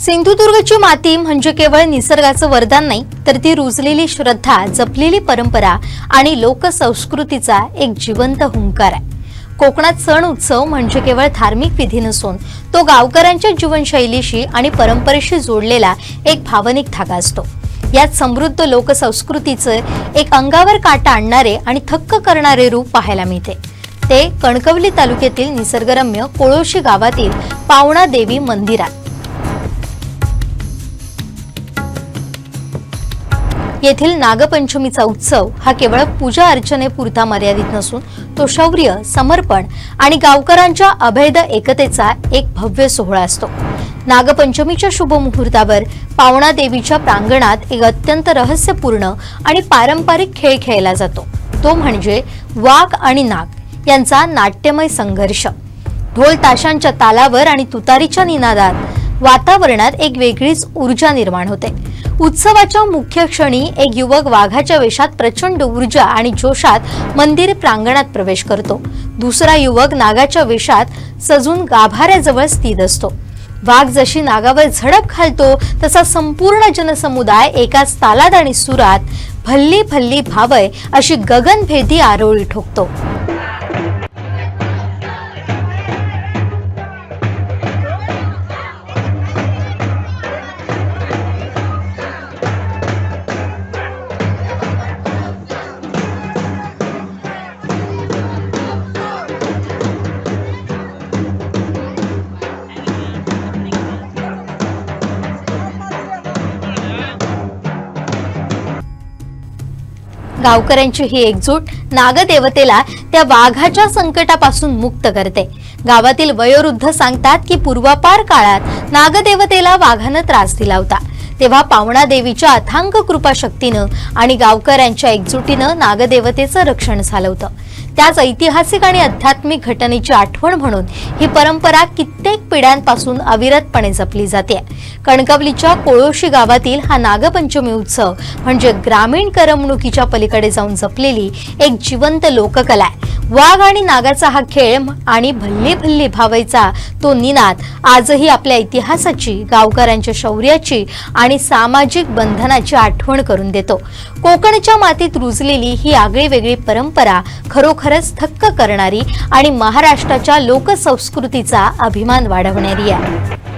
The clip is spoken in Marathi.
सिंधुदुर्गची माती म्हणजे केवळ निसर्गाचं वरदान नाही, तर ती रुजलेली श्रद्धा, जपलेली परंपरा आणि लोकसंस्कृतीचा एक जिवंत हुंकार आहे। कोकणात सण उत्सव म्हणजे केवळ धार्मिक विधी नसून तो गावकऱ्यांच्या जीवनशैलीशी आणि परंपरेशी जोडलेला एक भावनिक धागा असतो। यात समृद्ध लोकसंस्कृतीचं एक अंगावर काटा आणणारे आणि थक्क करणारे रूप पाहायला मिळते। ते कणकवली तालुक्यातील निसर्गरम्य कोळोशी गावातील पावणा देवी मंदिरात। येथील नागपंचमीचा उत्सव हा केवळ पूजा अर्चनेपुरता मर्यादित नसून तो शौर्य, समर्पण आणि गावकऱ्यांच्या अभेद एकतेचा एक भव्य सोहळा असतो। नागपंचमीच्या शुभ मुहूर्तावर पावणा देवीच्या प्रांगणात एक अत्यंत रहस्यपूर्ण आणि पारंपरिक खेळ खेळला जातो, तो म्हणजे वाघ आणि नाग यांचा नाट्यमय संघर्ष। ढोल ताशांच्या तालावर आणि तुतारीच्या निनादात वातावरणात एक वेगळीच ऊर्जा निर्माण होते। उत्सवाच्या मुख्य क्षणी एक युवक वाघाच्या वेशात प्रचंड ऊर्जा आणि जोशात मंदिर प्रांगणात प्रवेश करतो। दुसरा युवक नागाच्या वेशात सजून गाभाऱ्याजवळ स्थित असतो। वाघ जशी नागावर झडप घालतो तसा संपूर्ण जनसमुदाय एकाच तालात आणि सुरात भल्ली भल्ली भावय अशी गगनभेदी आरोळी ठोकतो। गावकऱ्यांची ही एकजूट नागदेवतेला त्या वाघाच्या संकटापासून मुक्त करते। गावातील वयोवृद्ध सांगतात की पूर्वापार काळात नागदेवतेला वाघानं त्रास दिला होता, तेव्हा पावणा देवीच्या अथांग कृपाशक्तीनं आणि गावकऱ्यांच्या एकजुटीनं नागदेवतेचं रक्षण झालं होतं। त्याच ऐतिहासिक आणि आध्यात्मिक घटनेची आठवण म्हणून ही परंपरा कित्येक पिढ्यांपासून अविरतपणे जपली जाते। कणकवलीच्या कोळोशी गावातील हा नागपंचमी उत्सव म्हणजे ग्रामीण करमणुकीच्या पलीकडे जाऊन जपलेली एक जिवंत लोककला आहे। वाघ आणि नागाचा हा खेळ आणि भल्ली भल्ली भावयचा तो निनाद आजही आपल्या इतिहासाची, गावकऱ्यांच्या शौर्याची आणि सामाजिक बंधनाची आठवण करून देतो। कोकणच्या मातीत रुजलेली ही आगळीवेगळी परंपरा खरोखरच थक्क करणारी आणि महाराष्ट्राच्या लोकसंस्कृतीचा अभिमान वाढवणारी आहे।